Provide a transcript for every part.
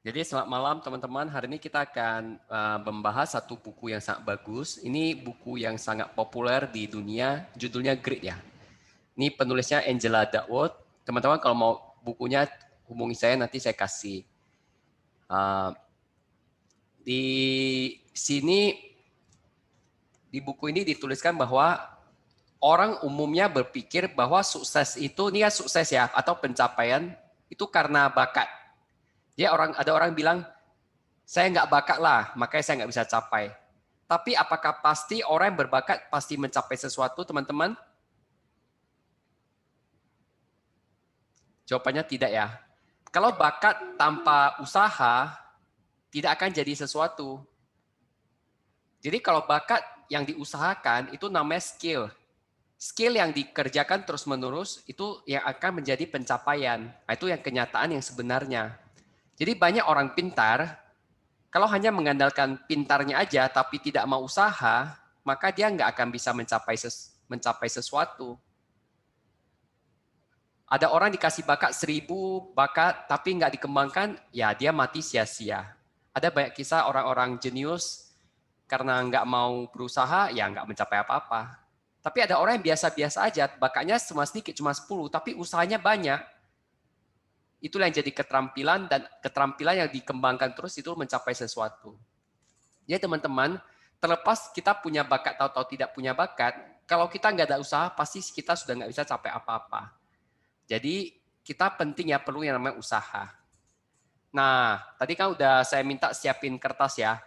Jadi selamat malam teman-teman. Hari ini kita akan membahas satu buku yang sangat bagus. Ini buku yang sangat populer di dunia, judulnya Grit ya. Ini penulisnya Angela Duckworth. Teman-teman kalau mau bukunya hubungi saya, nanti saya kasih. Di sini, di buku ini dituliskan bahwa orang umumnya berpikir bahwa sukses itu, ini ya sukses ya, atau pencapaian itu karena bakat. Jadi ada orang bilang, saya nggak bakat lah, makanya saya nggak bisa capai. Tapi apakah pasti orang yang berbakat pasti mencapai sesuatu, teman-teman? Jawabannya tidak ya. Kalau bakat tanpa usaha, tidak akan jadi sesuatu. Jadi kalau bakat yang diusahakan, itu namanya skill. Skill yang dikerjakan terus-menerus, itu yang akan menjadi pencapaian. Nah, itu yang kenyataan yang sebenarnya. Jadi banyak orang pintar, kalau hanya mengandalkan pintarnya aja tapi tidak mau usaha, maka dia nggak akan bisa mencapai sesuatu. Ada orang dikasih bakat 1000 bakat tapi nggak dikembangkan, ya dia mati sia-sia. Ada banyak kisah orang-orang jenius karena nggak mau berusaha, ya nggak mencapai apa-apa. Tapi ada orang yang biasa-biasa aja, bakatnya cuma sedikit, cuma 10, tapi usahanya banyak. Itulah yang jadi keterampilan, dan keterampilan yang dikembangkan terus itu mencapai sesuatu. Jadi teman-teman, terlepas kita punya bakat atau tidak punya bakat, kalau kita nggak ada usaha, pasti kita sudah nggak bisa capai apa-apa. Jadi kita penting ya, perlu yang namanya usaha. Nah, tadi kan udah saya minta siapin kertas ya,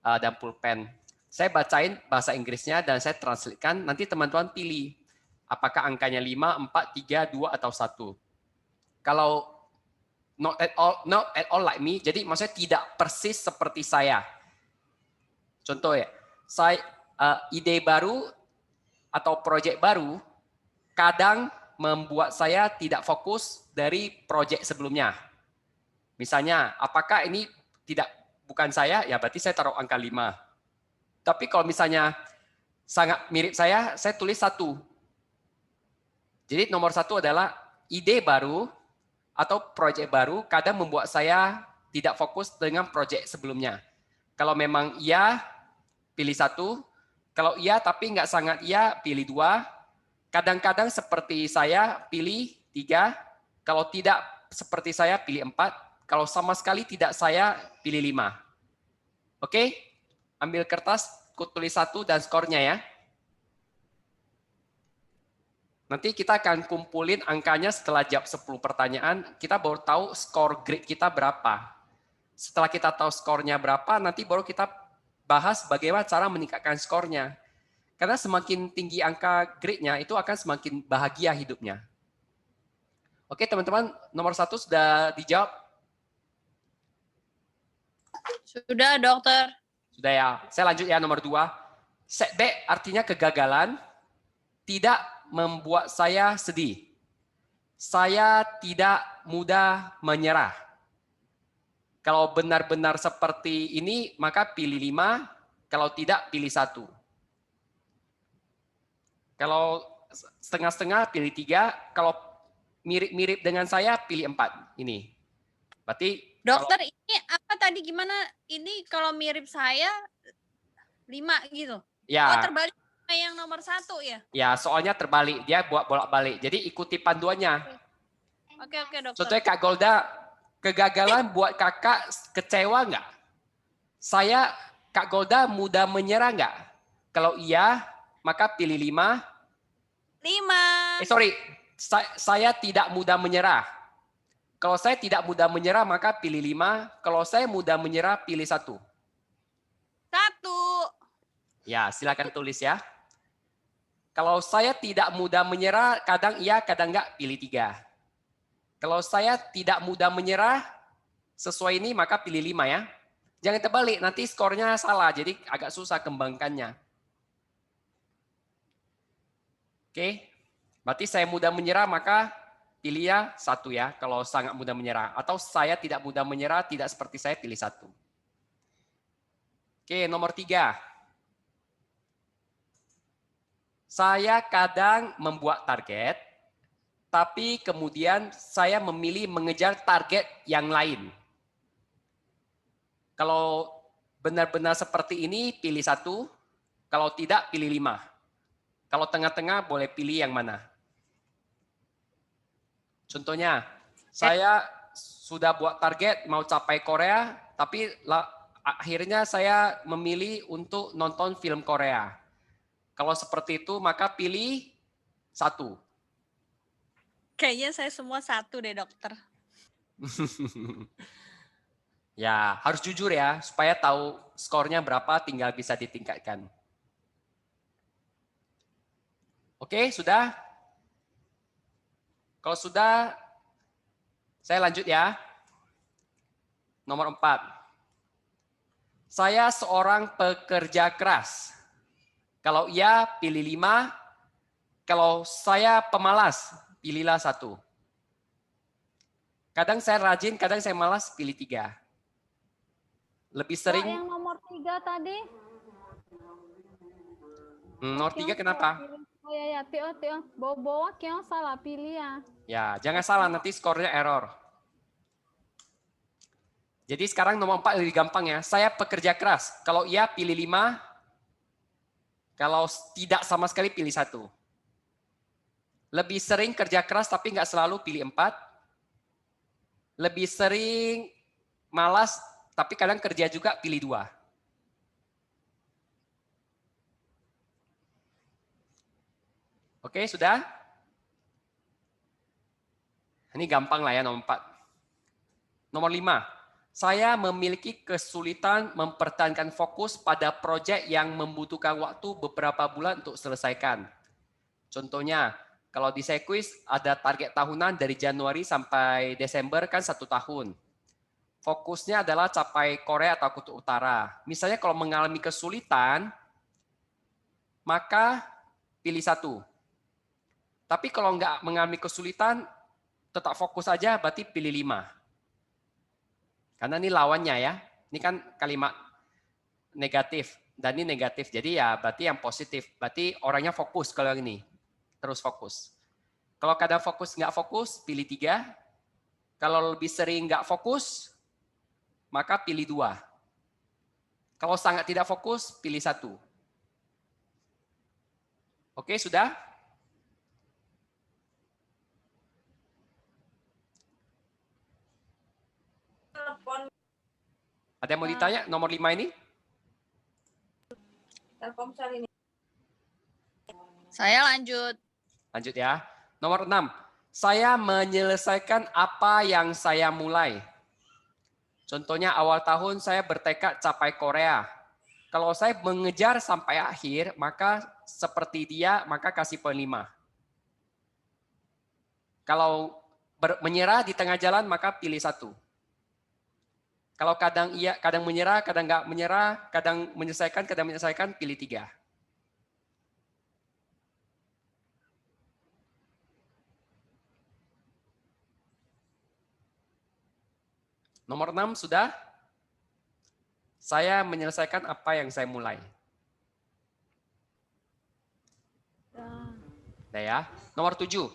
dan pulpen. Saya bacain bahasa Inggrisnya dan saya translatekan, nanti teman-teman pilih apakah angkanya 5, 4, 3, 2, atau 1. Kalau not at all like me, jadi maksudnya tidak persis seperti saya. Contoh ya, ide baru atau proyek baru kadang membuat saya tidak fokus dari proyek sebelumnya. Misalnya, apakah ini bukan saya, ya berarti saya taruh angka 5. Tapi kalau misalnya sangat mirip saya tulis 1. Jadi nomor 1 adalah ide baru atau proyek baru kadang membuat saya tidak fokus dengan proyek sebelumnya. Kalau memang iya, pilih 1. Kalau iya tapi nggak sangat iya, pilih 2. Kadang-kadang seperti saya, pilih 3. Kalau tidak seperti saya, pilih 4. Kalau sama sekali tidak saya, pilih 5. Oke? Ambil kertas, tulis 1 dan skornya ya. Nanti kita akan kumpulin angkanya setelah jawab 10 pertanyaan, kita baru tahu skor grade kita berapa. Setelah kita tahu skornya berapa, nanti baru kita bahas bagaimana cara meningkatkan skornya. Karena semakin tinggi angka grade-nya, itu akan semakin bahagia hidupnya. Oke teman-teman, nomor 1 sudah dijawab? Sudah, dokter. Sudah ya. Saya lanjut ya, nomor 2. Setback artinya kegagalan, tidak membuat saya sedih. Saya tidak mudah menyerah. Kalau benar-benar seperti ini, maka pilih 5. Kalau tidak, pilih 1. Kalau setengah-setengah, pilih 3. Kalau mirip-mirip dengan saya, pilih 4. Ini. Berarti dokter, ini apa tadi gimana? Ini kalau mirip saya 5 gitu. Ya. Oh, terbalik sama yang nomor 1 ya? Ya, soalnya terbalik. Dia buat bolak-balik. Jadi ikuti panduannya. Oke, dokter. Contohnya Kak Golda, kegagalan buat kakak kecewa nggak? Kak Golda mudah menyerah nggak? Kalau iya, maka pilih 5. 5. Saya tidak mudah menyerah. Kalau saya tidak mudah menyerah, maka pilih 5. Kalau saya mudah menyerah, pilih 1. 1. Ya, silakan tulis ya. Kalau saya tidak mudah menyerah, kadang iya, kadang enggak, pilih 3. Kalau saya tidak mudah menyerah, sesuai ini, maka pilih 5 ya. Jangan terbalik, nanti skornya salah, jadi agak susah kembangkannya. Oke, berarti saya mudah menyerah, maka pilih ya 1 ya, kalau sangat mudah menyerah. Atau saya tidak mudah menyerah, tidak seperti saya, pilih 1. Oke, nomor 3. Saya kadang membuat target, tapi kemudian saya memilih mengejar target yang lain. Kalau benar-benar seperti ini, pilih 1. Kalau tidak, pilih 5. Kalau tengah-tengah, boleh pilih yang mana. Contohnya, saya sudah buat target mau capai Korea, tapi akhirnya saya memilih untuk nonton film Korea. Kalau seperti itu, maka pilih 1. Kayaknya saya semua 1 deh, dokter. Ya, harus jujur ya, supaya tahu skornya berapa, tinggal bisa ditingkatkan. Oke, sudah? Kalau sudah, saya lanjut ya. Nomor 4. Saya seorang pekerja keras. Kalau iya, pilih 5. Kalau saya pemalas, pilihlah 1. Kadang saya rajin, kadang saya malas, pilih 3. Lebih sering. Yang nomor 3 tadi. Nomor 3 kenapa? Oh ya, Tio. Bobo, yang salah pilih ya. Ya, jangan salah, nanti skornya error. Jadi sekarang nomor 4 lebih gampang ya. Saya pekerja keras. Kalau iya, pilih 5. Kalau tidak sama sekali, pilih 1. Lebih sering kerja keras, tapi nggak selalu, pilih 4. Lebih sering malas, tapi kadang kerja juga, pilih 2. Oke, sudah? Ini gampang lah ya, nomor 4. Nomor 5. Saya memiliki kesulitan mempertahankan fokus pada proyek yang membutuhkan waktu beberapa bulan untuk selesaikan. Contohnya, kalau di Sequis ada target tahunan dari Januari sampai Desember kan 1 tahun. Fokusnya adalah capai Korea atau Kutub Utara. Misalnya kalau mengalami kesulitan, maka pilih 1. Tapi kalau nggak mengalami kesulitan, tetap fokus aja, berarti pilih 5. Karena ini lawannya ya. Ini kan kalimat negatif. Dan ini negatif. Jadi ya berarti yang positif. Berarti orangnya fokus kalau yang ini. Terus fokus. Kalau kadang fokus nggak fokus, pilih 3. Kalau lebih sering nggak fokus, maka pilih 2. Kalau sangat tidak fokus, pilih 1. Oke, sudah? Ada yang mau ditanya nomor 5 ini? Telkomsel ini. Saya lanjut. Lanjut ya. Nomor 6. Saya menyelesaikan apa yang saya mulai. Contohnya awal tahun saya bertekad capai Korea. Kalau saya mengejar sampai akhir, maka seperti dia, maka kasih poin 5. Kalau menyerah di tengah jalan, maka pilih 1. Kalau kadang iya, kadang menyerah, kadang nggak menyerah, kadang menyelesaikan, pilih 3. Nomor 6 sudah. Saya menyelesaikan apa yang saya mulai. Nah ya. Nomor 7.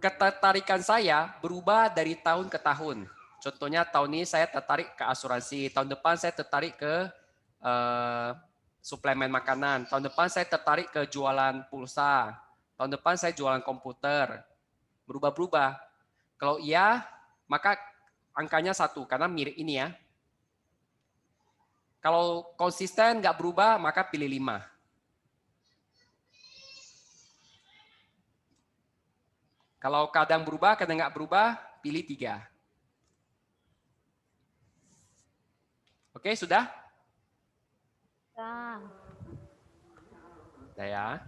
Ketertarikan saya berubah dari tahun ke tahun. Contohnya tahun ini saya tertarik ke asuransi, tahun depan saya tertarik ke suplemen makanan, tahun depan saya tertarik ke jualan pulsa, tahun depan saya jualan komputer. Berubah-berubah. Kalau iya, maka angkanya 1 karena mirip ini ya. Kalau konsisten nggak berubah, maka pilih 5. Kalau kadang berubah, kadang nggak berubah, pilih 3. Oke, sudah? Sudah ya.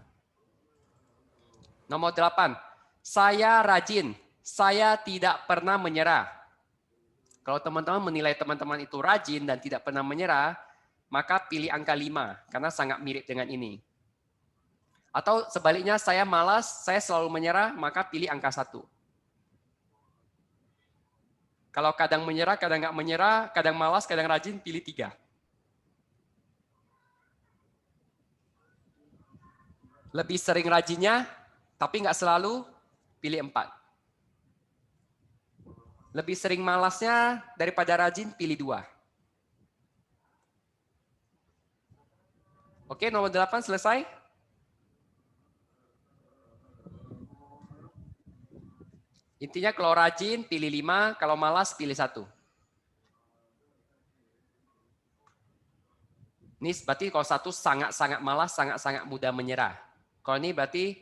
Nomor 8. Saya rajin. Saya tidak pernah menyerah. Kalau teman-teman menilai teman-teman itu rajin dan tidak pernah menyerah, maka pilih angka 5, karena sangat mirip dengan ini. Atau sebaliknya, saya malas, saya selalu menyerah, maka pilih angka 1. Kalau kadang menyerah, kadang nggak menyerah, kadang malas, kadang rajin, pilih 3. Lebih sering rajinnya, tapi nggak selalu, pilih 4. Lebih sering malasnya daripada rajin, pilih 2. Oke, nomor 8 selesai. Intinya kalau rajin pilih 5, kalau malas pilih 1. Ini berarti kalau 1 sangat-sangat malas, sangat-sangat mudah menyerah. Kalau ini berarti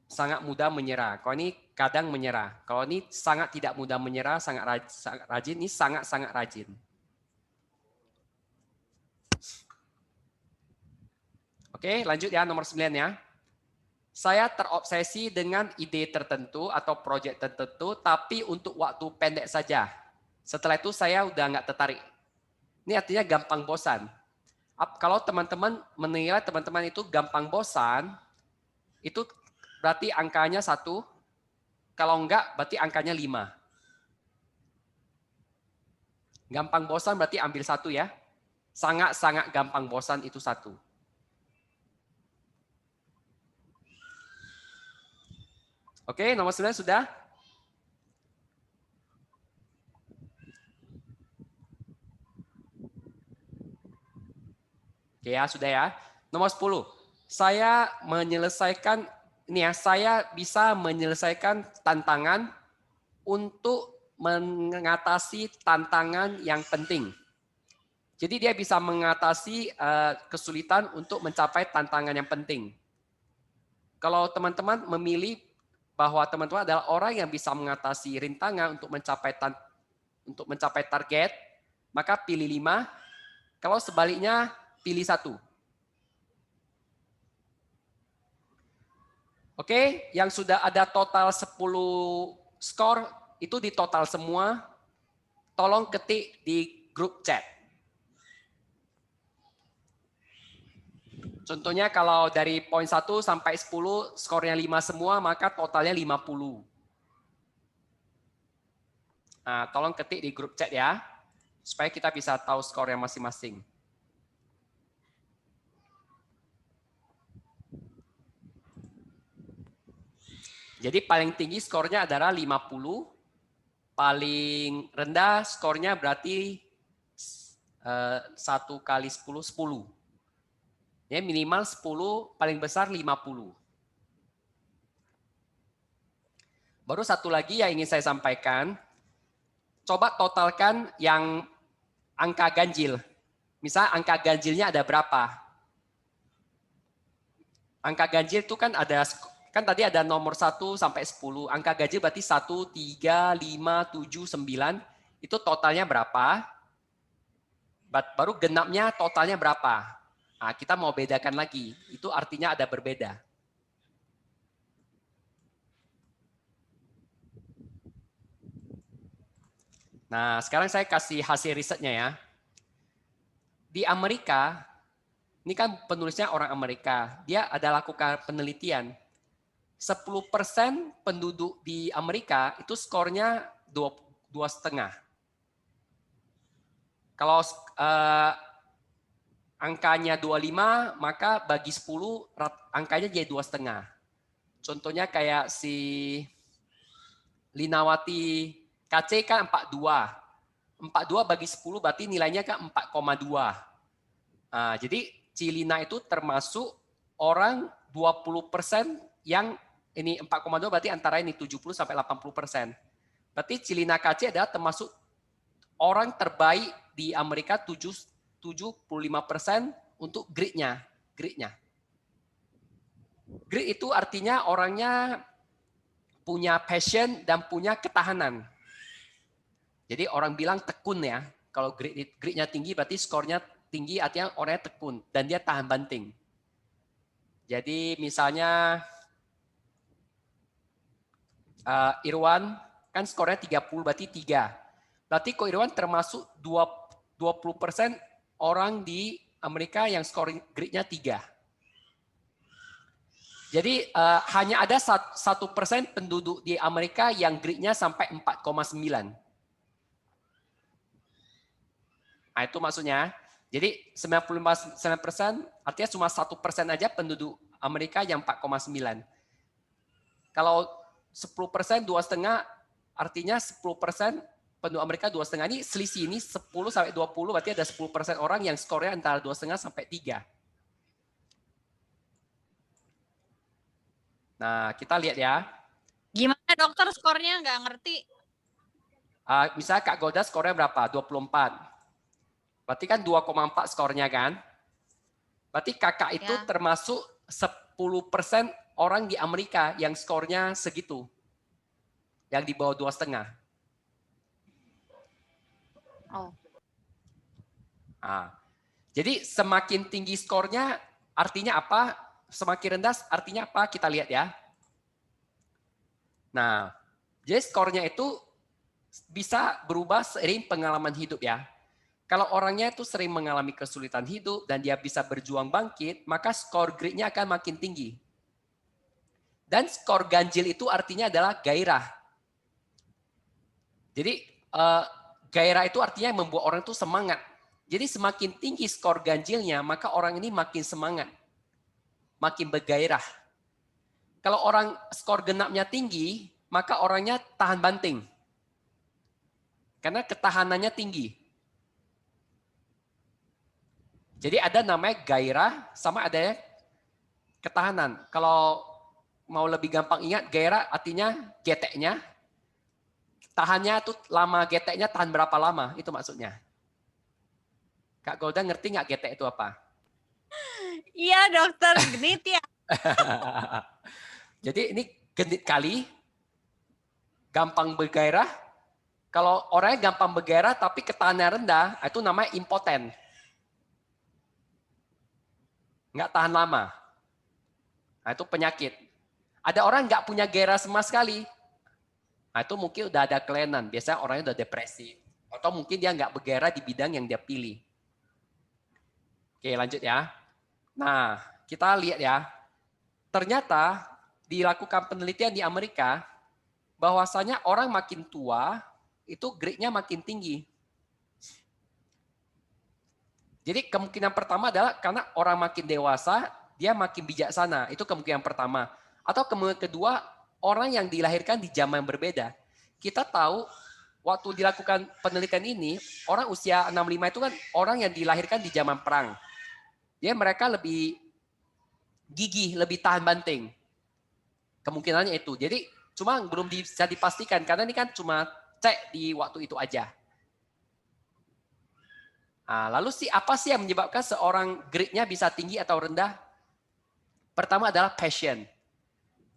sangat mudah menyerah. Kalau ini kadang menyerah. Kalau ini sangat tidak mudah menyerah, sangat rajin, ini sangat-sangat rajin. Oke, lanjut ya nomor 9 ya. Saya terobsesi dengan ide tertentu atau proyek tertentu, tapi untuk waktu pendek saja. Setelah itu saya udah nggak tertarik. Ini artinya gampang bosan. Kalau teman-teman menilai teman-teman itu gampang bosan, itu berarti angkanya 1. Kalau enggak, berarti angkanya 5. Gampang bosan berarti ambil 1 ya. Sangat-sangat gampang bosan itu 1. Oke, nomor 9 sudah? Oke ya, sudah ya. Nomor 10. Saya menyelesaikan ini ya, saya bisa menyelesaikan tantangan untuk mengatasi tantangan yang penting. Jadi dia bisa mengatasi kesulitan untuk mencapai tantangan yang penting. Kalau teman-teman memilih bahwa teman-teman adalah orang yang bisa mengatasi rintangan untuk mencapai target, maka pilih 5. Kalau sebaliknya pilih 1. Oke, yang sudah ada total 10 skor itu di total semua. Tolong ketik di grup chat. Contohnya kalau dari poin 1 sampai 10 skornya 5 semua, maka totalnya 50. Nah, tolong ketik di grup chat ya, supaya kita bisa tahu skornya masing-masing. Jadi paling tinggi skornya adalah 50, paling rendah skornya berarti 1 kali 10, 10. Ya, minimal 10, paling besar 50. Baru satu lagi yang ingin saya sampaikan, coba totalkan yang angka ganjil. Misal angka ganjilnya ada berapa? Angka ganjil itu kan ada, kan tadi ada nomor 1 sampai 10. Angka ganjil berarti 1, 3, 5, 7, 9. Itu totalnya berapa? Baru genapnya totalnya berapa? Nah, kita mau bedakan lagi. Itu artinya ada berbeda. Nah, sekarang saya kasih hasil risetnya ya. Di Amerika, ini kan penulisnya orang Amerika. Dia ada lakukan penelitian. 10% penduduk di Amerika itu skornya 2,5. Kalau angkanya 25, maka bagi 10 angkanya jadi 2,5. Contohnya kayak si Linawati KC kan 42. 42 bagi 10 berarti nilainya kan 4,2. Nah, jadi Cilina itu termasuk orang 20% yang ini 4,2 berarti antara ini 70 sampai 80%. Berarti Cilina KC adalah termasuk orang terbaik di Amerika 75% untuk grit-nya. Grit itu artinya orangnya punya passion dan punya ketahanan. Jadi orang bilang tekun ya. Kalau grit-nya tinggi berarti skornya tinggi, artinya orangnya tekun dan dia tahan banting. Jadi misalnya Irwan kan skornya 30 berarti 3. Berarti kok Irwan termasuk 20% orang di Amerika yang skor gritnya 3. Jadi hanya ada 1% penduduk di Amerika yang gritnya sampai 4,9. Nah, itu maksudnya. Jadi 95% artinya cuma 1% aja penduduk Amerika yang 4,9. Kalau 10% 2,5 artinya 10% penduduk Amerika 2,5 ini selisih ini 10 sampai 20 berarti ada 10% orang yang skornya antara 2,5 sampai 3. Nah, kita lihat ya. Gimana dokter skornya? Nggak ngerti. Misalnya Kak Golda skornya berapa? 24. Berarti kan 2,4 skornya kan? Berarti kakak itu Ya. termasuk 10% orang di Amerika yang skornya segitu. Yang di bawah 2,5. Oh. Jadi semakin tinggi skornya artinya apa? Semakin rendah artinya apa? Kita lihat ya. Nah, jadi skornya itu bisa berubah seiring pengalaman hidup ya. Kalau orangnya itu sering mengalami kesulitan hidup dan dia bisa berjuang bangkit, maka skor gritnya akan makin tinggi. Dan skor ganjil itu artinya adalah gairah. Jadi gairah itu artinya membuat orang itu semangat. Jadi semakin tinggi skor ganjilnya, maka orang ini makin semangat. Makin bergairah. Kalau orang skor genapnya tinggi, maka orangnya tahan banting. Karena ketahanannya tinggi. Jadi ada namanya gairah sama ada ketahanan. Kalau mau lebih gampang ingat, gairah artinya geteknya. Tahannya itu lama, geteknya tahan berapa lama, itu maksudnya. Kak Golda ngerti nggak getek itu apa? Iya dokter, genit ya. Jadi ini genit kali, gampang bergairah. Kalau orangnya gampang bergairah tapi ketahanannya rendah, itu namanya impoten. Nggak tahan lama. Nah, itu penyakit. Ada orang nggak punya gairah sama sekali. Nah, itu mungkin udah ada kelainan. Biasanya orangnya udah depresi. Atau mungkin dia nggak bergairah di bidang yang dia pilih. Oke, lanjut ya. Nah, kita lihat ya. Ternyata dilakukan penelitian di Amerika, bahwasanya orang makin tua, itu grade-nya makin tinggi. Jadi kemungkinan pertama adalah karena orang makin dewasa, dia makin bijaksana. Itu kemungkinan pertama. Atau kemungkinan kedua, orang yang dilahirkan di zaman yang berbeda. Kita tahu waktu dilakukan penelitian ini, orang usia 65 itu kan orang yang dilahirkan di zaman perang. Jadi mereka lebih gigih, lebih tahan banting. Kemungkinannya itu. Jadi cuma belum bisa dipastikan karena ini kan cuma cek di waktu itu aja. Nah, lalu apa sih yang menyebabkan seorang grade-nya bisa tinggi atau rendah? Pertama adalah passion.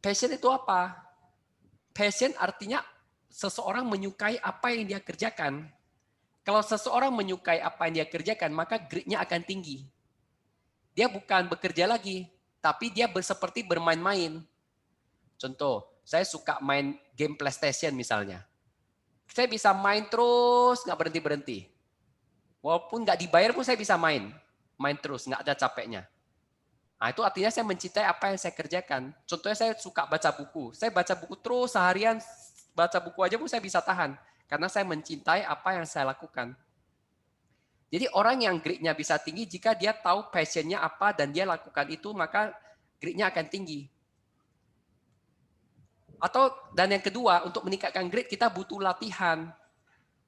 Passion itu apa? Passion artinya seseorang menyukai apa yang dia kerjakan. Kalau seseorang menyukai apa yang dia kerjakan, maka grade-nya akan tinggi. Dia bukan bekerja lagi, tapi dia seperti bermain-main. Contoh, saya suka main game PlayStation misalnya. Saya bisa main terus, nggak berhenti-berhenti. Walaupun nggak dibayar pun saya bisa main terus, nggak ada capeknya. Nah itu artinya saya mencintai apa yang saya kerjakan. Contohnya saya suka baca buku. Saya baca buku terus seharian, baca buku aja pun saya bisa tahan. Karena saya mencintai apa yang saya lakukan. Jadi orang yang grade-nya bisa tinggi jika dia tahu passion-nya apa dan dia lakukan itu, maka grade-nya akan tinggi. Dan yang kedua, untuk meningkatkan grade kita butuh latihan.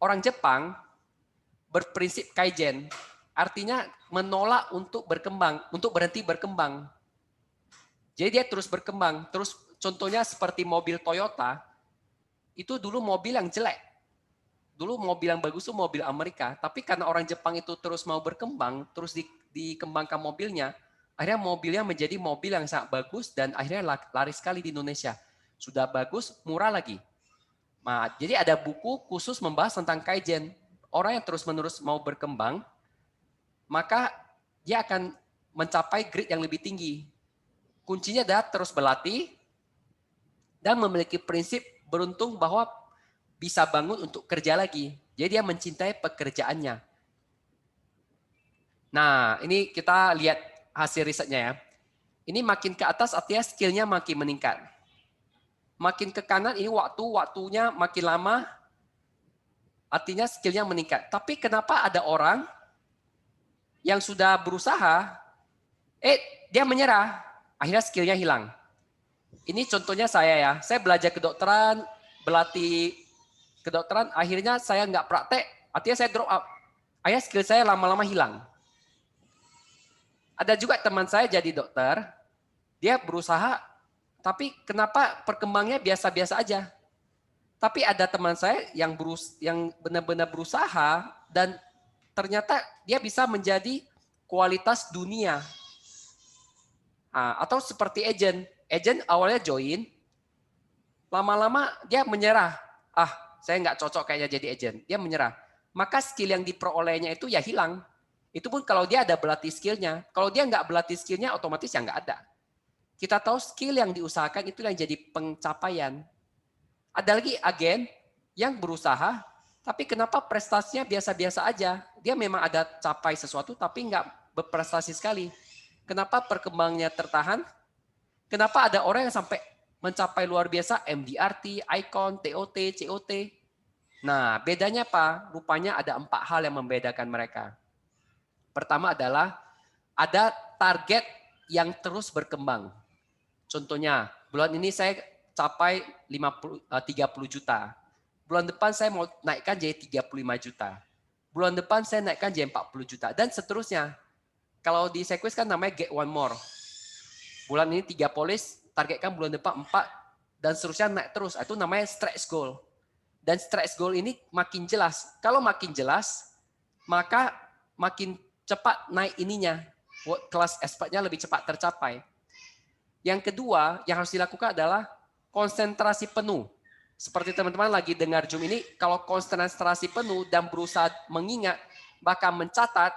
Orang Jepang berprinsip kaizen, artinya menolak untuk berkembang, untuk berhenti berkembang. Jadi dia terus berkembang. Terus contohnya seperti mobil Toyota, itu dulu mobil yang jelek. Dulu mobil yang bagus itu mobil Amerika, tapi karena orang Jepang itu terus mau berkembang, terus dikembangkan mobilnya, akhirnya mobilnya menjadi mobil yang sangat bagus dan akhirnya laris sekali di Indonesia. Sudah bagus, murah lagi. Nah, jadi ada buku khusus membahas tentang kaizen. Orang yang terus-menerus mau berkembang, maka dia akan mencapai grade yang lebih tinggi. Kuncinya adalah terus berlatih dan memiliki prinsip beruntung bahwa bisa bangun untuk kerja lagi. Jadi dia mencintai pekerjaannya. Nah, ini kita lihat hasil risetnya ya. Ini makin ke atas artinya skillnya makin meningkat. Makin ke kanan ini waktunya makin lama, artinya skillnya meningkat. Tapi kenapa ada orang yang sudah berusaha, dia menyerah, akhirnya skillnya hilang. Ini contohnya saya ya, saya belajar kedokteran, berlatih kedokteran, akhirnya saya nggak praktek, artinya saya drop out. Akhirnya skill saya lama-lama hilang. Ada juga teman saya jadi dokter, dia berusaha, tapi kenapa perkembangannya biasa-biasa aja. Tapi ada teman saya yang benar-benar berusaha dan ternyata dia bisa menjadi kualitas dunia. Atau seperti agent. Agent awalnya join, lama-lama dia menyerah. Saya nggak cocok kayaknya jadi agent. Dia menyerah. Maka skill yang diperolehnya itu ya hilang. Itu pun kalau dia ada berlatih skillnya. Kalau dia nggak berlatih skillnya, otomatis ya nggak ada. Kita tahu skill yang diusahakan itu yang jadi pencapaian. Ada lagi agen yang berusaha, tapi kenapa prestasinya biasa-biasa aja? Dia memang ada capai sesuatu, tapi nggak berprestasi sekali. Kenapa perkembangannya tertahan? Kenapa ada orang yang sampai mencapai luar biasa MDRT, ICON, TOT, COT? Nah, bedanya apa? Rupanya ada 4 hal yang membedakan mereka. Pertama adalah ada target yang terus berkembang. Contohnya, bulan ini saya capai 30 juta. Bulan depan saya mau naikkan jadi 35 juta. Bulan depan saya naikkan jadi 40 juta. Dan seterusnya. Kalau di Sequoia kan namanya get one more. Bulan ini 3 polis, targetkan bulan depan 4, dan seterusnya naik terus. Itu namanya stretch goal. Dan stretch goal ini makin jelas. Kalau makin jelas, maka makin cepat naik ininya. World class aspect-nya lebih cepat tercapai. Yang kedua, yang harus dilakukan adalah konsentrasi penuh. Seperti teman-teman lagi dengar Zoom ini, kalau konsentrasi penuh dan berusaha mengingat, bahkan mencatat,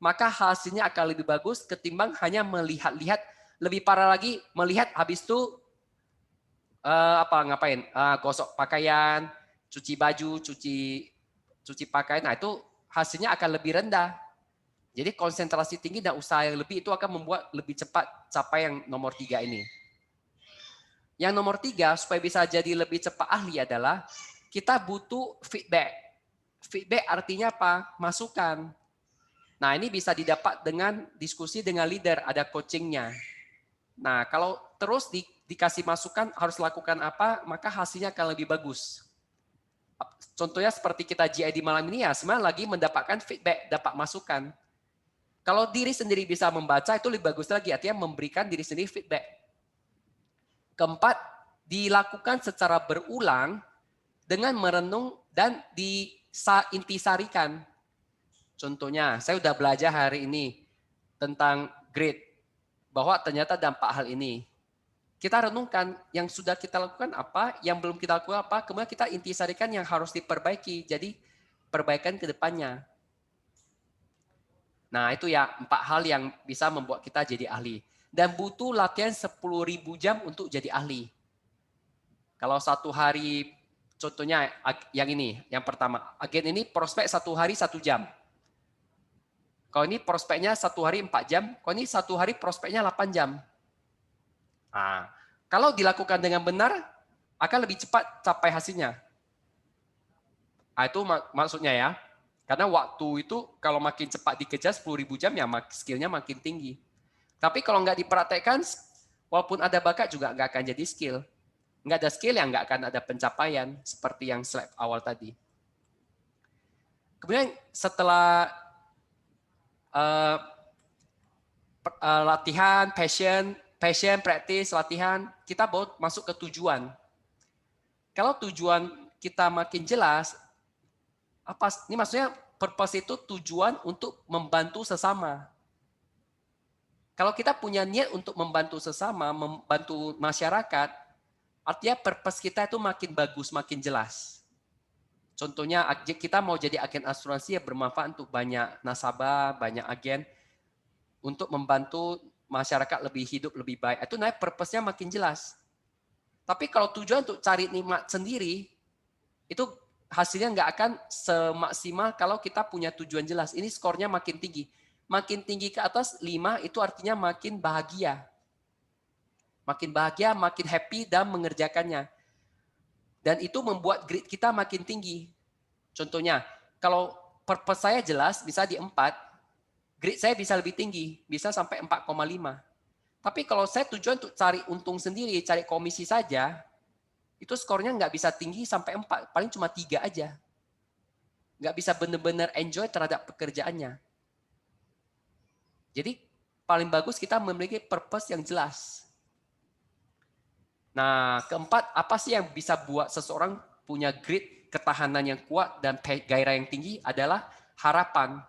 maka hasilnya akan lebih bagus ketimbang hanya melihat-lihat. Lebih parah lagi, melihat habis itu ngapain? Gosok pakaian, cuci baju, cuci pakaian. Nah, itu hasilnya akan lebih rendah. Jadi konsentrasi tinggi dan usaha yang lebih itu akan membuat lebih cepat capai yang nomor 3 ini. Yang nomor 3, supaya bisa jadi lebih cepat ahli adalah kita butuh feedback. Feedback artinya apa? Masukan. Nah, ini bisa didapat dengan diskusi dengan leader, ada coachingnya. Nah, kalau terus dikasih masukan harus lakukan apa, maka hasilnya akan lebih bagus. Contohnya seperti kita GID malam ini ya, sebenarnya lagi mendapatkan feedback, dapat masukan. Kalau diri sendiri bisa membaca, itu lebih bagus lagi, artinya memberikan diri sendiri feedback. Keempat, dilakukan secara berulang dengan merenung dan diintisarikan. Contohnya, saya sudah belajar hari ini tentang grade, bahwa ternyata dampak hal ini. Kita renungkan yang sudah kita lakukan apa, yang belum kita lakukan apa, kemudian kita intisarikan yang harus diperbaiki. Jadi perbaikan ke depannya. Nah, itu ya 4 hal yang bisa membuat kita jadi ahli. Dan butuh latihan 10.000 jam untuk jadi ahli. Kalau 1 hari, contohnya yang ini, yang pertama. Agen ini prospek 1 hari 1 jam. Kalau ini prospeknya 1 hari 4 jam, kalau ini 1 hari prospeknya 8 jam. Nah, kalau dilakukan dengan benar, akan lebih cepat capai hasilnya. Nah, itu maksudnya ya. Karena waktu itu kalau makin cepat dikejar 10.000 jam, ya skillnya makin tinggi. Tapi kalau nggak dipraktekkan, walaupun ada bakat juga nggak akan jadi skill. Nggak ada skill, ya nggak akan ada pencapaian, seperti yang slide awal tadi. Kemudian setelah latihan, passion, practice, latihan, kita baru masuk ke tujuan. Kalau tujuan kita makin jelas, ini maksudnya purpose itu tujuan untuk membantu sesama. Kalau kita punya niat untuk membantu sesama, membantu masyarakat, artinya purpose kita itu makin bagus, makin jelas. Contohnya kita mau jadi agen asuransi yang bermanfaat untuk banyak nasabah, banyak agen, untuk membantu masyarakat lebih hidup lebih baik. Itu naik purpose-nya makin jelas. Tapi kalau tujuan untuk cari nikmat sendiri, itu hasilnya nggak akan semaksimal kalau kita punya tujuan jelas. Ini skornya makin tinggi. Makin tinggi ke atas 5 itu artinya makin bahagia. Makin bahagia, makin happy dalam mengerjakannya. Dan itu membuat grade kita makin tinggi. Contohnya, kalau purpose saya jelas, bisa di 4, grade saya bisa lebih tinggi, bisa sampai 4,5. Tapi kalau saya tujuan untuk cari untung sendiri, cari komisi saja, itu skornya nggak bisa tinggi sampai 4, paling cuma 3 aja. Nggak bisa benar-benar enjoy terhadap pekerjaannya. Jadi paling bagus kita memiliki purpose yang jelas. Nah, keempat, apa sih yang bisa buat seseorang punya grit, ketahanan yang kuat, dan gairah yang tinggi adalah harapan.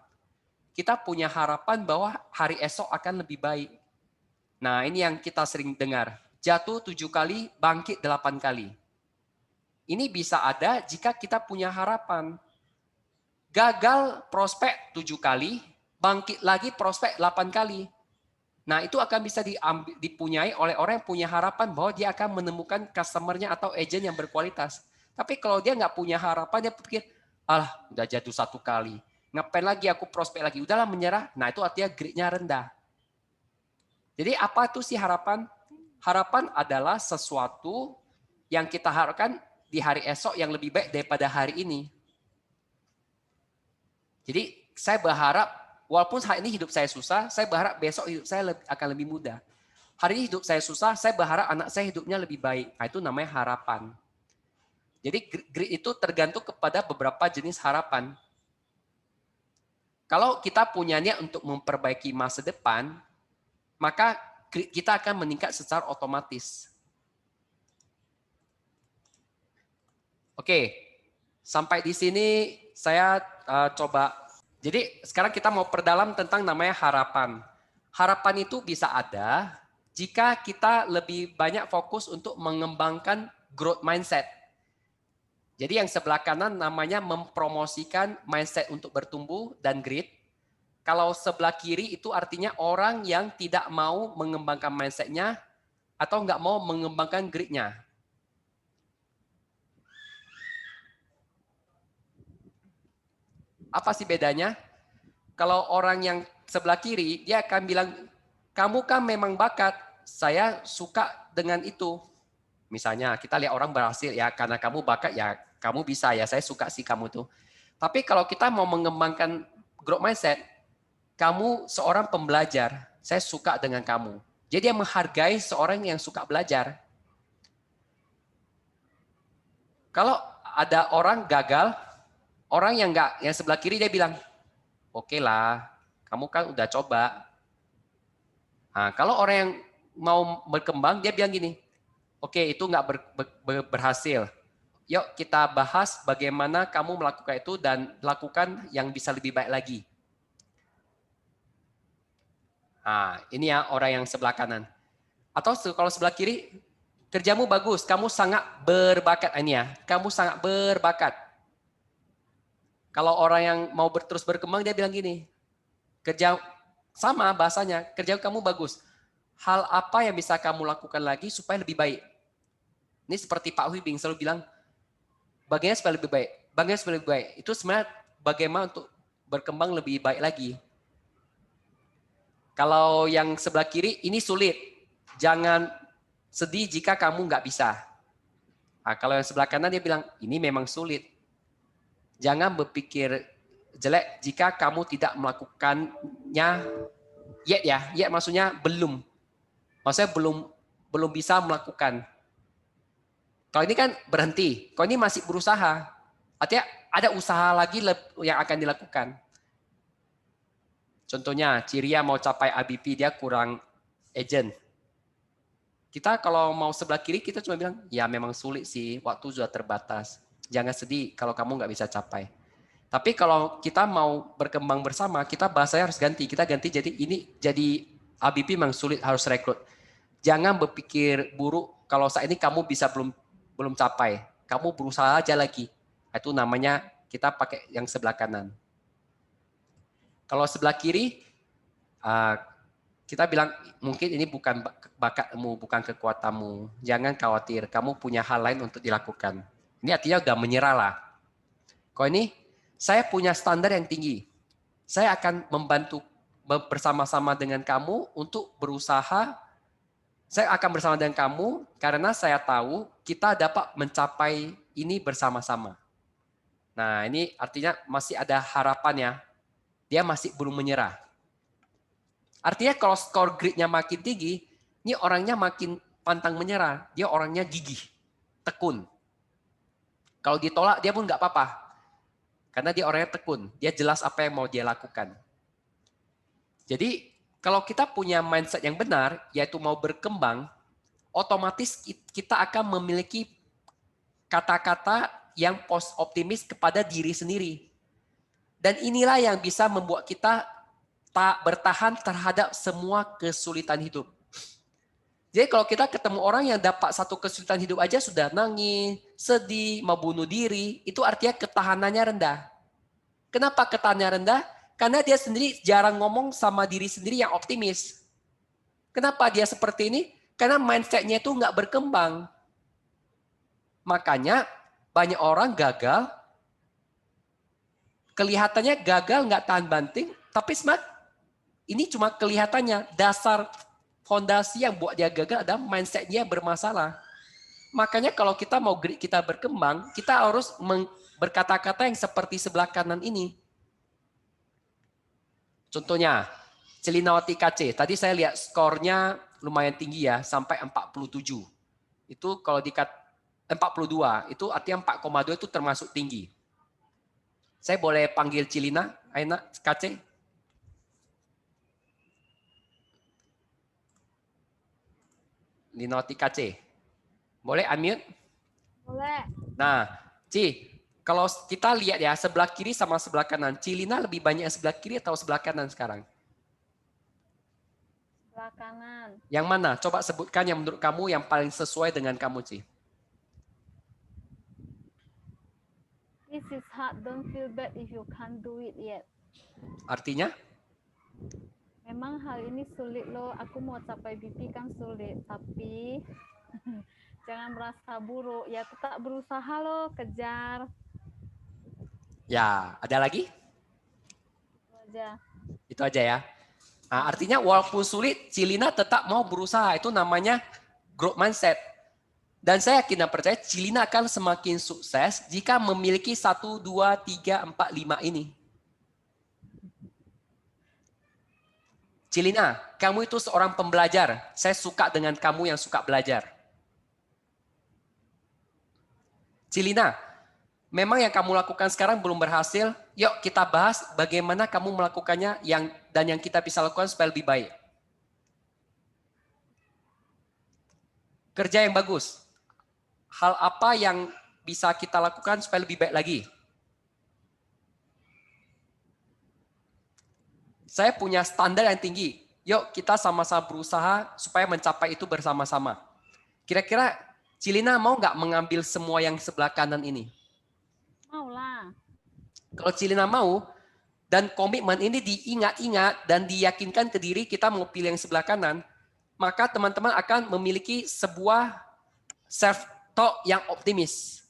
Kita punya harapan bahwa hari esok akan lebih baik. Nah, ini yang kita sering dengar. Jatuh 7 kali, bangkit 8 kali. Ini bisa ada jika kita punya harapan. Gagal prospek 7 kali, bangkit lagi prospek 8 kali. Nah, itu akan bisa dipunyai oleh orang yang punya harapan bahwa dia akan menemukan customer-nya atau agent yang berkualitas. Tapi kalau dia nggak punya harapan, dia pikir, udah jatuh 1 kali. Ngapain lagi aku prospek lagi? Udahlah menyerah. Nah, itu artinya grit-nya rendah. Jadi apa itu sih harapan? Harapan adalah sesuatu yang kita harapkan di hari esok yang lebih baik daripada hari ini. Jadi saya berharap, walaupun hari ini hidup saya susah, saya berharap besok hidup saya akan lebih mudah. Hari ini hidup saya susah, saya berharap anak saya hidupnya lebih baik. Nah, itu namanya harapan. Jadi grit itu tergantung kepada beberapa jenis harapan. Kalau kita punya niat untuk memperbaiki masa depan, maka grit kita akan meningkat secara otomatis. Oke, sampai di sini saya coba. Jadi sekarang kita mau perdalam tentang namanya harapan. Harapan itu bisa ada jika kita lebih banyak fokus untuk mengembangkan growth mindset. Jadi yang sebelah kanan namanya mempromosikan mindset untuk bertumbuh dan grit. Kalau sebelah kiri itu artinya orang yang tidak mau mengembangkan mindset-nya atau nggak mau mengembangkan grit-nya. Apa sih bedanya? Kalau orang yang sebelah kiri, dia akan bilang, kamu kan memang bakat, saya suka dengan itu. Misalnya kita lihat orang berhasil, ya karena kamu bakat, ya kamu bisa, ya saya suka sih kamu tuh. Tapi kalau kita mau mengembangkan growth mindset, kamu seorang pembelajar, saya suka dengan kamu. Jadi dia menghargai seorang yang suka belajar. Kalau ada orang gagal, orang yang sebelah kiri dia bilang, oke lah, kamu kan udah coba. Nah, kalau orang yang mau berkembang, dia bilang gini, oke itu nggak berhasil. Yuk kita bahas bagaimana kamu melakukan itu dan lakukan yang bisa lebih baik lagi. Nah, ini ya orang yang sebelah kanan. Atau kalau sebelah kiri, kerjamu bagus, kamu sangat berbakat. Ini ya, kamu sangat berbakat. Kalau orang yang mau terus berkembang, dia bilang gini, kerja sama bahasanya, kerja kamu bagus. Hal apa yang bisa kamu lakukan lagi supaya lebih baik? Ini seperti Pak Huibing selalu bilang, bagaimana supaya lebih baik? Bagaimana supaya lebih baik? Itu sebenarnya bagaimana untuk berkembang lebih baik lagi. Kalau yang sebelah kiri, ini sulit. Jangan sedih jika kamu nggak bisa. Nah, kalau yang sebelah kanan dia bilang, ini memang sulit. Jangan berpikir jelek jika kamu tidak melakukannya yet ya. Yet maksudnya belum. Maksudnya belum bisa melakukan. Kalau ini kan berhenti. Kalau ini masih berusaha. Artinya ada usaha lagi yang akan dilakukan. Contohnya, Ciria mau capai ABP, dia kurang agent. Kita kalau mau sebelah kiri, kita cuma bilang, ya memang sulit sih, waktu sudah terbatas. Jangan sedih kalau kamu nggak bisa capai. Tapi kalau kita mau berkembang bersama, kita bahasanya harus ganti. Kita ganti jadi ABP memang sulit, harus rekrut. Jangan berpikir buruk kalau saat ini kamu bisa belum capai. Kamu berusaha aja lagi. Itu namanya kita pakai yang sebelah kanan. Kalau sebelah kiri, kita bilang mungkin ini bukan bakatmu, bukan kekuatanmu. Jangan khawatir, kamu punya hal lain untuk dilakukan. Ini artinya udah menyerah lah. Kalau ini, saya punya standar yang tinggi. Saya akan membantu bersama-sama dengan kamu untuk berusaha. Saya akan bersama dengan kamu karena saya tahu kita dapat mencapai ini bersama-sama. Nah, ini artinya masih ada harapan ya. Dia masih belum menyerah. Artinya kalau skor gritnya makin tinggi, ini orangnya makin pantang menyerah. Dia orangnya gigih. tekun. Kalau ditolak dia pun nggak apa-apa. Karena dia orangnya tekun. Dia jelas apa yang mau dia lakukan. Jadi kalau kita punya mindset yang benar, yaitu mau berkembang, otomatis kita akan memiliki kata-kata yang optimis kepada diri sendiri. Dan inilah yang bisa membuat kita tak bertahan terhadap semua kesulitan hidup. Jadi kalau kita ketemu orang yang dapat satu kesulitan hidup aja sudah nangis, sedih, mau bunuh diri, itu artinya ketahanannya rendah. Kenapa ketahanannya rendah? Karena dia sendiri jarang ngomong sama diri sendiri yang optimis. Kenapa dia seperti ini? Karena mindset-nya itu nggak berkembang. Makanya banyak orang gagal, kelihatannya gagal nggak tahan banting, tapi ini cuma kelihatannya dasar fondasi yang buat dia gagal adalah mindset-nya bermasalah. Makanya kalau kita mau kita berkembang, kita harus berkata-kata yang seperti sebelah kanan ini. Contohnya, Celinawati KC. Tadi saya lihat skornya lumayan tinggi ya, sampai 47. Itu kalau 42, itu artinya 4,2 itu termasuk tinggi. Saya boleh panggil Cilina, Aina, KC? Linawati KC. Boleh unmute? Boleh. Nah, Ci, kalau kita lihat ya, sebelah kiri sama sebelah kanan, Cilina lebih banyak sebelah kiri atau sebelah kanan sekarang? Sebelah kanan. Yang mana? Coba sebutkan yang menurut kamu yang paling sesuai dengan kamu, Ci. This is hard. Don't feel bad if you can't do it yet. Artinya? Memang hal ini sulit loh. Aku mau capai BP kan sulit. Tapi jangan merasa buruk. Ya tetap berusaha loh. Kejar. Ya, ada lagi? Itu aja. Itu aja ya. Nah, artinya walaupun sulit, Cilina tetap mau berusaha. Itu namanya growth mindset. Dan saya yakin dan percaya Cilina akan semakin sukses jika memiliki 1, 2, 3, 4, 5 ini. Cilina, kamu itu seorang pembelajar. Saya suka dengan kamu yang suka belajar. Cilina, memang yang kamu lakukan sekarang belum berhasil. Yuk kita bahas bagaimana kamu melakukannya dan yang kita bisa lakukan supaya lebih baik. Kerja yang bagus. Hal apa yang bisa kita lakukan supaya lebih baik lagi? Saya punya standar yang tinggi. Yuk kita sama-sama berusaha supaya mencapai itu bersama-sama. Kira-kira Cilina mau nggak mengambil semua yang sebelah kanan ini? Mau lah. Kalau Cilina mau, dan komitmen ini diingat-ingat dan diyakinkan ke diri kita mau pilih yang sebelah kanan, maka teman-teman akan memiliki sebuah self-talk yang optimis.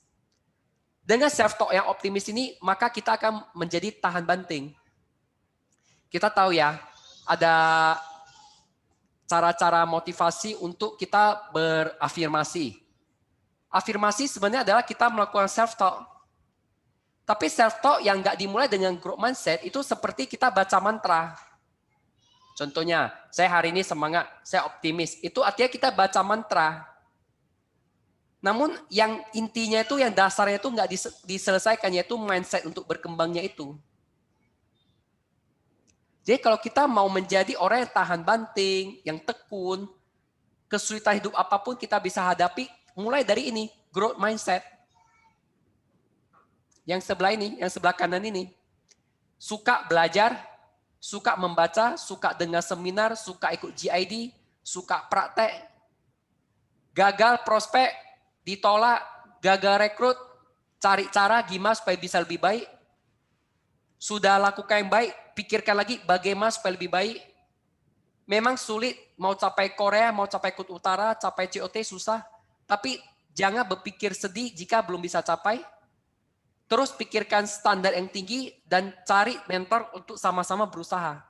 Dengan self-talk yang optimis ini, maka kita akan menjadi tahan banting. Kita tahu ya, ada cara-cara motivasi untuk kita berafirmasi. Afirmasi sebenarnya adalah kita melakukan self-talk. Tapi self-talk yang nggak dimulai dengan growth mindset itu seperti kita baca mantra. Contohnya, saya hari ini semangat, saya optimis. Itu artinya kita baca mantra. Namun yang intinya itu, yang dasarnya itu nggak diselesaikan, yaitu mindset untuk berkembangnya itu. Jadi kalau kita mau menjadi orang yang tahan banting, yang tekun, kesulitan hidup apapun kita bisa hadapi, mulai dari ini, growth mindset. Yang sebelah ini, yang sebelah kanan ini. Suka belajar, suka membaca, suka dengar seminar, suka ikut GID, suka praktek. Gagal prospek, ditolak, gagal rekrut, cari cara gimana supaya bisa lebih baik. Sudah lakukan yang baik, pikirkan lagi bagaimana supaya lebih baik. Memang sulit, mau capai Korea, mau capai Kutub Utara, capai COT susah. Tapi jangan berpikir sedih jika belum bisa capai. Terus pikirkan standar yang tinggi dan cari mentor untuk sama-sama berusaha.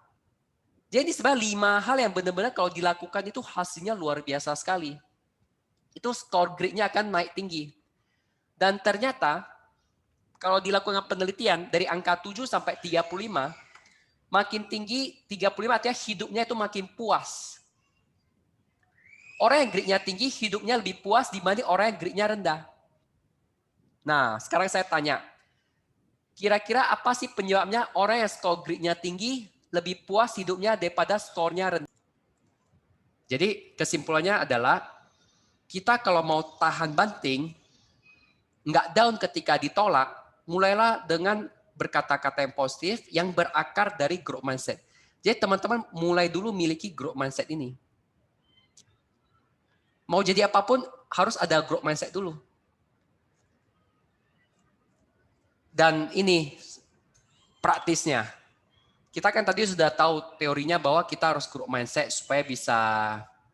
Jadi sebenarnya 5 hal yang benar-benar kalau dilakukan itu hasilnya luar biasa sekali. Itu score grade-nya akan naik tinggi. Dan ternyata kalau dilakukan penelitian dari angka 7 sampai 35, makin tinggi 35 artinya hidupnya itu makin puas. Orang yang grade-nya tinggi hidupnya lebih puas dibanding orang yang grade-nya rendah. Nah, sekarang saya tanya, kira-kira apa sih penyebabnya orang yang skor gridnya tinggi lebih puas hidupnya daripada skornya rendah? Jadi kesimpulannya adalah kita kalau mau tahan banting, nggak down ketika ditolak, mulailah dengan berkata-kata yang positif yang berakar dari growth mindset. Jadi teman-teman mulai dulu miliki growth mindset ini. Mau jadi apapun harus ada growth mindset dulu. Dan ini praktisnya. Kita kan tadi sudah tahu teorinya bahwa kita harus growth mindset supaya bisa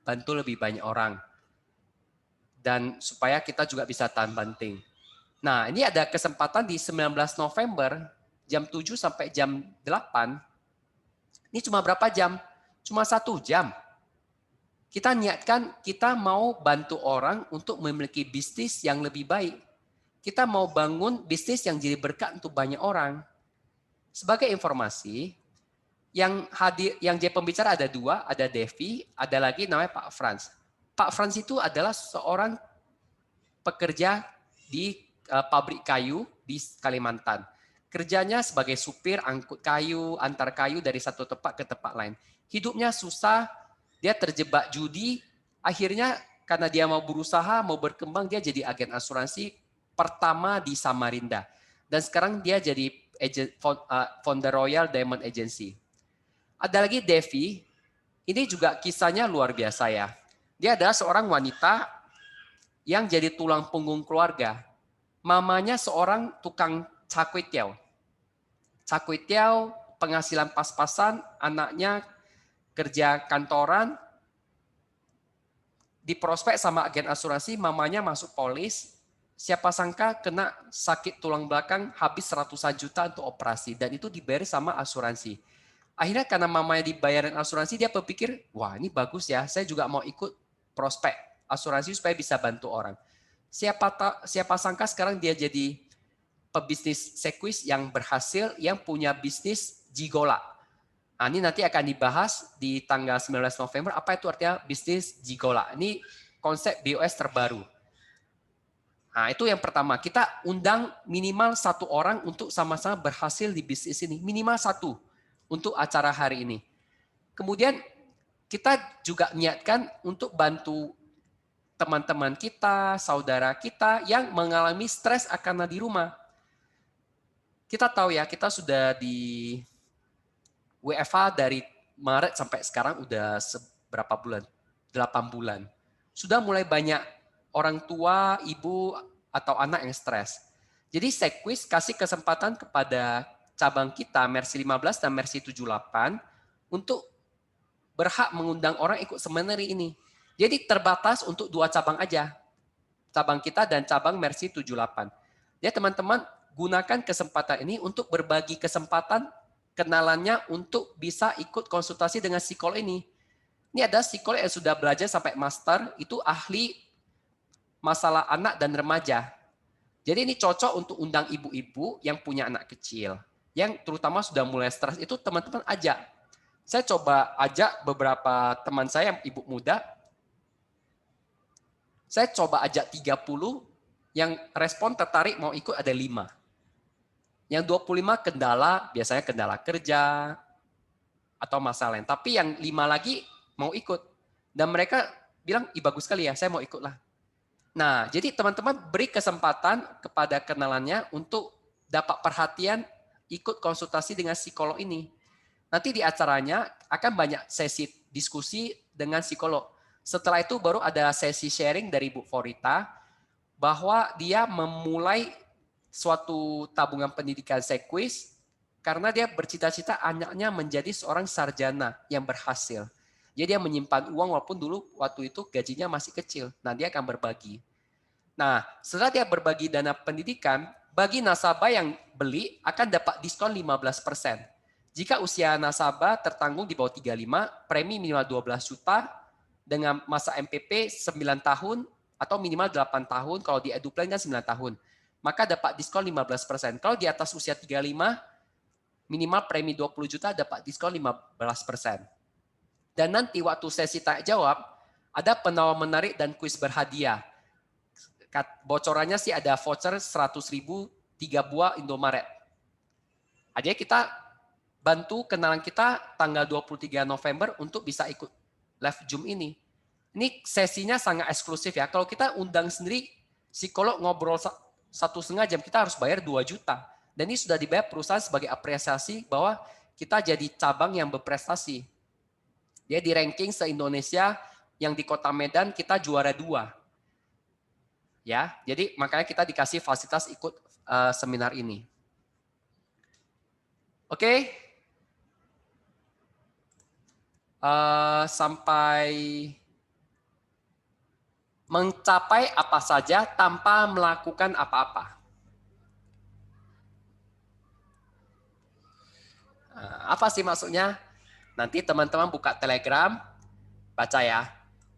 bantu lebih banyak orang. Dan supaya kita juga bisa tahan banting. Nah, ini ada kesempatan di 19 November jam 7 sampai jam 8. Ini cuma berapa jam? Cuma 1 jam. Kita niatkan kita mau bantu orang untuk memiliki bisnis yang lebih baik. Kita mau bangun bisnis yang jadi berkat untuk banyak orang. Sebagai informasi, yang hadir, yang jadi pembicara ada 2, ada Devi, ada lagi namanya Pak Frans. Pak Frans itu adalah seorang pekerja di pabrik kayu di Kalimantan. Kerjanya sebagai supir angkut kayu, antar kayu dari satu tempat ke tempat lain. Hidupnya susah, dia terjebak judi, akhirnya karena dia mau berusaha, mau berkembang, dia jadi agen asuransi pertama di Samarinda. Dan sekarang dia jadi founder Royal Diamond Agency. Ada lagi Devi, ini juga kisahnya luar biasa ya. Dia adalah seorang wanita yang jadi tulang punggung keluarga. Mamanya seorang tukang cakwetiau. Cakwetiau, penghasilan pas-pasan, anaknya kerja kantoran, di prospek sama agen asuransi, mamanya masuk polis, siapa sangka kena sakit tulang belakang habis ratusan juta untuk operasi, dan itu dibayar sama asuransi. Akhirnya karena mamanya dibayarin asuransi, dia berpikir, wah ini bagus ya, saya juga mau ikut prospek asuransi supaya bisa bantu orang. Siapa sangka sekarang dia jadi pebisnis sekuis yang berhasil, yang punya bisnis jigola. Nah, ini nanti akan dibahas di tanggal 19 November, apa itu artinya bisnis jigola. Ini konsep BOS terbaru. Nah, itu yang pertama. Kita undang minimal 1 orang untuk sama-sama berhasil di bisnis ini. Minimal 1 untuk acara hari ini. Kemudian kita juga niatkan untuk bantu teman-teman kita, saudara kita yang mengalami stres karena di rumah. Kita tahu ya, kita sudah di WFH dari Maret sampai sekarang udah seberapa bulan? 8 bulan. Sudah mulai banyak orang tua, ibu, atau anak yang stres. Jadi Sekwis kasih kesempatan kepada cabang kita, Mercy 15 dan Mercy 78, untuk berhak mengundang orang ikut seminar ini. Jadi terbatas untuk 2 cabang aja. Cabang kita dan cabang Mercy 78. Ya teman-teman, gunakan kesempatan ini untuk berbagi kesempatan kenalannya untuk bisa ikut konsultasi dengan psikolog ini. Ini ada psikolog yang sudah belajar sampai master, itu ahli masalah anak dan remaja. Jadi ini cocok untuk undang ibu-ibu yang punya anak kecil, yang terutama sudah mulai stres, itu teman-teman ajak. Saya coba ajak beberapa teman saya yang ibu muda, saya coba ajak 30, yang respon tertarik mau ikut ada 5. Yang 25 kendala, biasanya kendala kerja, atau masalah lain. Tapi yang 5 lagi mau ikut. Dan mereka bilang, ih bagus sekali ya, saya mau ikut lah. Nah, jadi teman-teman beri kesempatan kepada kenalannya untuk dapat perhatian, ikut konsultasi dengan psikolog ini. Nanti di acaranya akan banyak sesi diskusi dengan psikolog. Setelah itu baru ada sesi sharing dari Bu Forita, bahwa dia memulai suatu tabungan pendidikan Sekwis karena dia bercita-cita anaknya menjadi seorang sarjana yang berhasil. Jadi dia menyimpan uang walaupun dulu waktu itu gajinya masih kecil. Nah, dia akan berbagi. Nah, setelah dia berbagi dana pendidikan, bagi nasabah yang beli akan dapat diskon 15%. Jika usia nasabah tertanggung di bawah 35, premi minimal 12 juta dengan masa MPP 9 tahun atau minimal 8 tahun, kalau di EduPlan kan 9 tahun. Maka dapat diskon 15%. Kalau di atas usia 35, minimal premi 20 juta dapat diskon 15%. Dan nanti waktu sesi tanya jawab, ada penawar menarik dan kuis berhadiah. bocorannya sih ada voucher 100.000 3 buah Indomaret. Aja kita bantu kenalan kita tanggal 23 November untuk bisa ikut live Zoom ini. Ini sesinya sangat eksklusif ya. Kalau kita undang sendiri, psikolog ngobrol 1,5 jam, kita harus bayar 2 juta. Dan ini sudah dibayar perusahaan sebagai apresiasi bahwa kita jadi cabang yang berprestasi. Dia di ranking se-Indonesia yang di Kota Medan kita juara 2. Ya, jadi makanya kita dikasih fasilitas ikut seminar ini. Oke. Sampai mencapai apa saja tanpa melakukan apa-apa. Apa sih maksudnya? Nanti teman-teman buka Telegram, baca ya.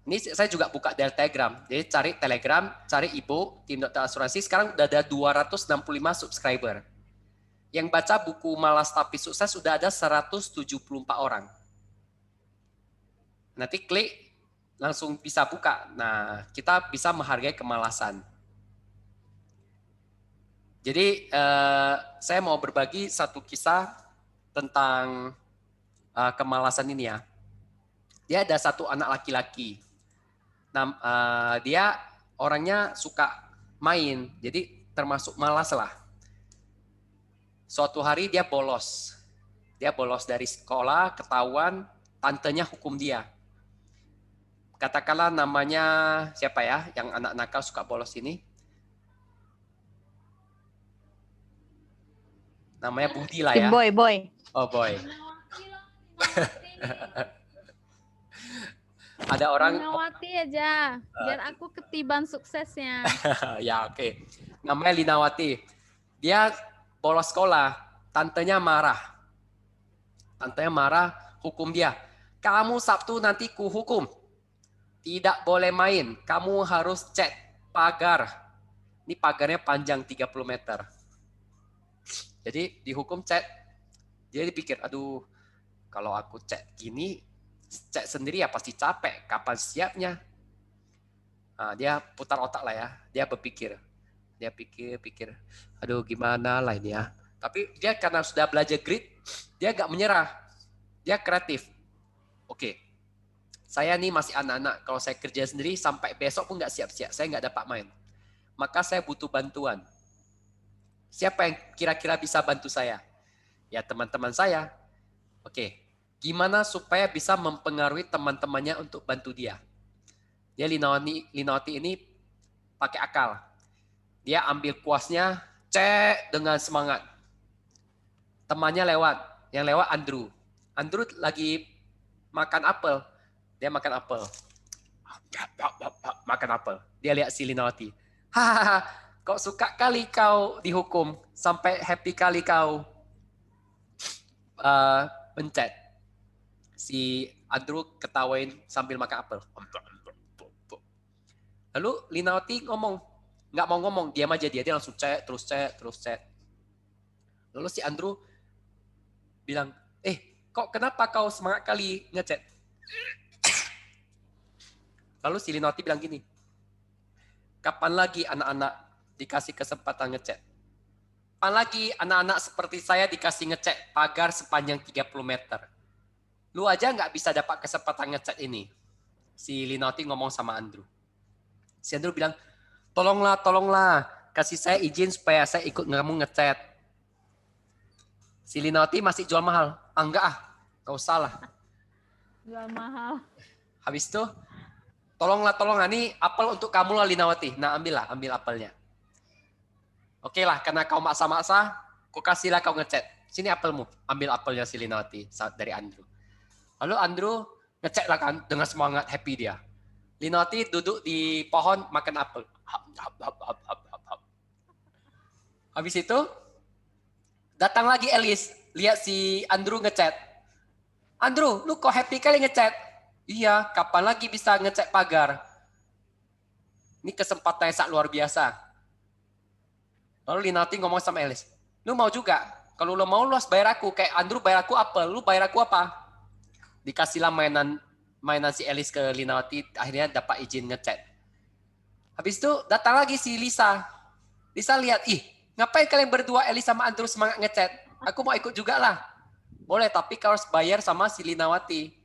Ini saya juga buka dari Telegram. Jadi cari Telegram, cari Ibu, Tim Dokter Asuransi. Sekarang udah ada 265 subscriber. Yang baca buku Malas Tapi Sukses sudah ada 174 orang. Nanti klik, langsung bisa buka. Nah, kita bisa menghargai kemalasan. Jadi, saya mau berbagi satu kisah tentang kemalasan ini ya. Dia ada satu anak laki-laki. Nah, dia orangnya suka main, jadi termasuk malas lah. Suatu hari dia bolos. Dia bolos dari sekolah, ketahuan, tantenya hukum dia. Katakanlah namanya siapa ya, yang anak nakal suka bolos ini. Namanya Budi lah ya. Boy. Oh, Boy. Ada orang Linawati aja, biar aku ketiban suksesnya. ya oke. Namanya Linawati. Dia bolos sekolah, tantenya marah. Tantenya marah, hukum dia. Kamu Sabtu nanti kuhukum. Tidak boleh main, kamu harus cat pagar. Ini pagarnya panjang 30 meter. Jadi dihukum cat. Dia dipikir, aduh, kalau aku cat gini, cat sendiri ya pasti capek. Kapan siapnya? Nah, dia putar otak lah ya. Dia berpikir. Dia pikir, aduh gimana lah ini ya. Tapi dia karena sudah belajar grit, dia gak menyerah. Dia kreatif. Oke, saya nih masih anak-anak. Kalau saya kerja sendiri sampai besok pun gak siap-siap. Saya gak dapat main. Maka saya butuh bantuan. Siapa yang kira-kira bisa bantu saya? Ya teman-teman saya. Oke, gimana supaya bisa mempengaruhi teman-temannya untuk bantu dia? Dia Linawati ini pakai akal. Dia ambil kuasnya, cek dengan semangat. Temannya lewat. Yang lewat Andrew. Andrew lagi makan apel. Dia makan apel. Makan apel. Dia lihat si Linawati. Hahaha, kok suka kali kau dihukum. Sampai happy kali kau pencet. Si Andrew ketawain sambil makan apel. Lalu Linawati ngomong. Nggak mau ngomong, diam aja dia. Dia langsung cek, terus cek. Lalu si Andrew bilang, kok kenapa kau semangat kali ngechat? Lalu si Linawati bilang gini, kapan lagi anak-anak dikasih kesempatan ngechat? Kapan lagi anak-anak seperti saya dikasih ngechat pagar sepanjang 30 meter? Lu aja nggak bisa dapat kesempatan ngechat ini. Si Linawati ngomong sama Andrew. Si Andrew bilang, tolonglah, kasih saya izin supaya saya ikut kamu ngechat. Si Linawati masih jual mahal. Enggak kau salah. Jual mahal. Habis itu, tolonglah, ini apel untuk kamu lah Linawati. Nah ambil apelnya. Oke lah, karena kau maksa-maksa, ku kasihlah kau ngechat. Sini apelmu, ambil apelnya si Linawati dari Andrew. Lalu Andrew ngechat lah kan dengan semangat, happy dia. Linawati duduk di pohon makan apel. Habis itu, datang lagi Alice, lihat si Andrew ngechat. Andrew, lu kok happy kali ngechat? Iya, kapan lagi bisa ngechat pagar? Ini kesempatan yang sangat luar biasa. Lalu Linawati ngomong sama Alice, lu mau juga? Kalau lu mau, lu harus bayar aku. Kayak Andrew bayar aku apa? Lu bayar aku apa? Dikasihlah mainan si Alice ke Linawati, akhirnya dapat izin ngechat. Habis itu datang lagi si Lisa. Lisa lihat, ih ngapain kalian berdua Eli sama Andrew semangat ngechat? Aku mau ikut juga lah. Boleh, tapi kau harus bayar sama si Linawati.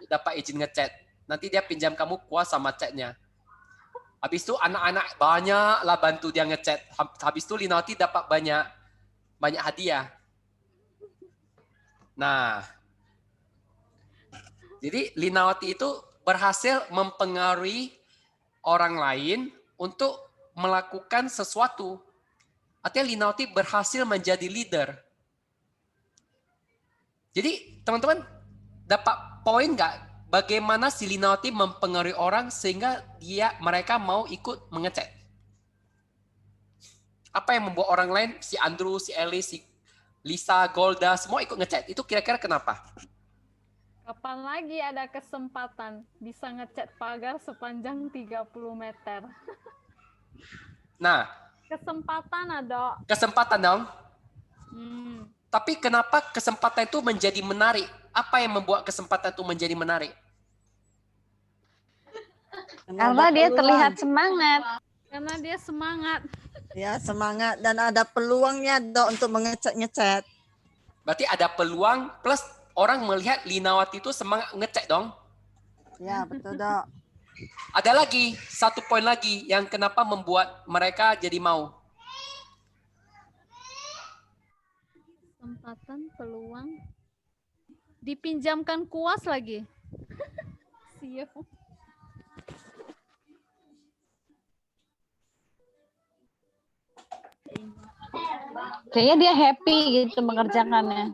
Dapat izin ngechat. Nanti dia pinjam kamu kuas sama chatnya. Habis itu anak-anak banyak lah bantu dia ngechat. Habis itu Linawati dapat banyak hadiah. Nah, jadi Linawati itu berhasil mempengaruhi orang lain untuk melakukan sesuatu. Artinya Linawati berhasil menjadi leader. Jadi teman-teman dapat poin nggak bagaimana si Linawati mempengaruhi orang sehingga mereka mau ikut mengechat? Apa yang membuat orang lain, si Andrew, si Ellie, si Lisa, Golda, semua ikut ngechat? Itu kira-kira kenapa? Kapan lagi ada kesempatan bisa ngecat pagar sepanjang 30 meter? Nah, Kesempatan ada. kesempatan dong. Hmm. Tapi kenapa kesempatan itu menjadi menarik? Apa yang membuat kesempatan itu menjadi menarik? Karena dia terlihat semangat. Karena dia semangat. Ya, semangat dan ada peluangnya Dok untuk ngechat. Berarti ada peluang plus orang melihat Linawati itu semangat ngecek dong. Ya, betul Dok. Ada lagi, satu poin lagi yang kenapa membuat mereka jadi mau. Kesempatan, peluang. Dipinjamkan kuas lagi. Siap. Kayaknya dia happy gitu mengerjakannya.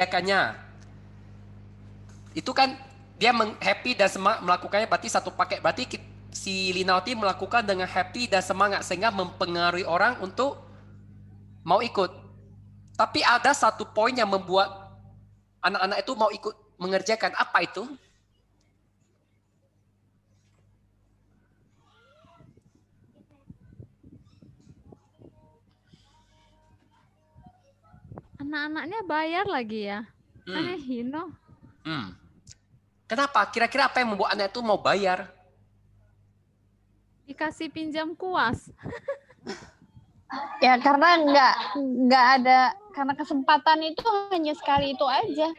Ya kayaknya. Itu kan dia happy dan semangat melakukannya berarti satu paket. Berarti si Linawati melakukan dengan happy dan semangat sehingga mempengaruhi orang untuk mau ikut. Tapi ada satu poin yang membuat anak-anak itu mau ikut mengerjakan. Apa itu? Anak-anaknya bayar lagi ya. Aneh, Kenapa? Kira-kira apa yang membuat anak itu mau bayar? Dikasih pinjam kuas. Ya karena nggak ada, karena kesempatan itu hanya sekali itu aja.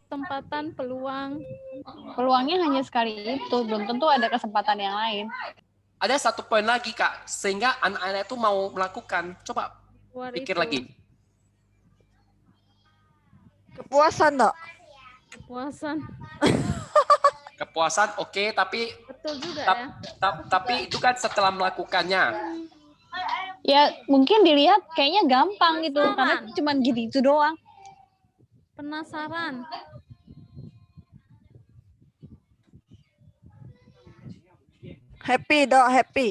Kesempatan, peluang. Peluangnya hanya sekali itu, belum tentu ada kesempatan yang lain. Ada satu poin lagi Kak, sehingga anak-anak itu mau melakukan. Coba Luar pikir itu. lagi. Kepuasan Dok. Kepuasan. Kepuasan oke, tapi Betul juga Tap- ya. tapi itu kan setelah melakukannya. Ya mungkin dilihat kayaknya gampang gitu, Penasaran. karena cuma gitu doang. Penasaran. Happy Dok, happy.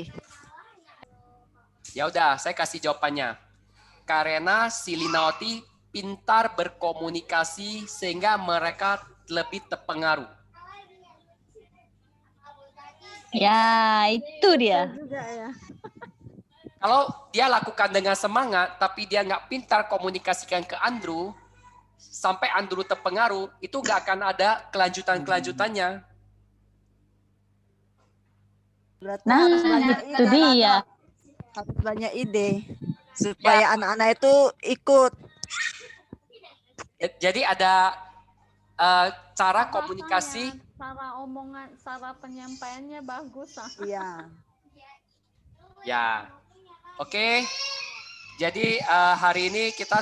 Ya udah, saya kasih jawabannya. Karena si Linawati pintar berkomunikasi sehingga mereka lebih terpengaruh. Ya itu dia. Juga ya. Kalau dia lakukan dengan semangat, tapi dia nggak pintar komunikasikan ke Andrew, sampai Andrew terpengaruh, itu nggak akan ada kelanjutan-kelanjutannya. Berarti Nah harus banyak itu ide, dia. Dok. Harus banyak ide supaya anak-anak itu ikut. Jadi ada cara komunikasi. Bahasanya, cara omongan, cara penyampaiannya bagus. Iya. Ya, oke. Jadi hari ini kita